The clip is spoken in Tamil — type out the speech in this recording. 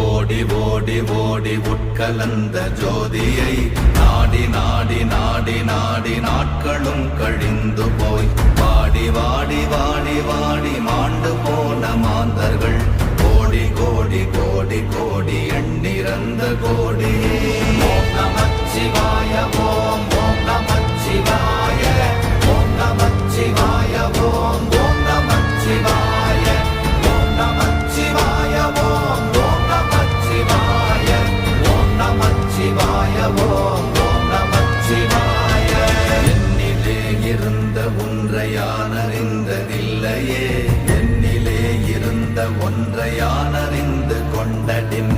ஓடி ஓடி ஓடி உட்கலந்த ஜோதியை நாடி நாடி நாடி நாடி நாட்களும் கழிந்து போய் வாடி வாடி வாடி வாடி மாண்டு போன மாந்தர்கள் கோடி கோடி கோடி கோடி எண்ணிறந்த கோடி. ஓம் நமச்சிவாய ஓம் ஓம் நமச்சிவாய ஓம் நமச்சிவாய ஓம் ஓம் நமச்சிவாய ஓம் நமச்சிவாய ஓம் ஓம் நமச்சிவாய ஓம் நமச்சிவாய ஓம் ஓம் நமச்சிவாய. என்னிலே இருந்த ஒன்றை யான் அறிந்ததில்லையே, என்னிலே இருந்த ஒன்றை யான் அறிந்து கொண்டடின்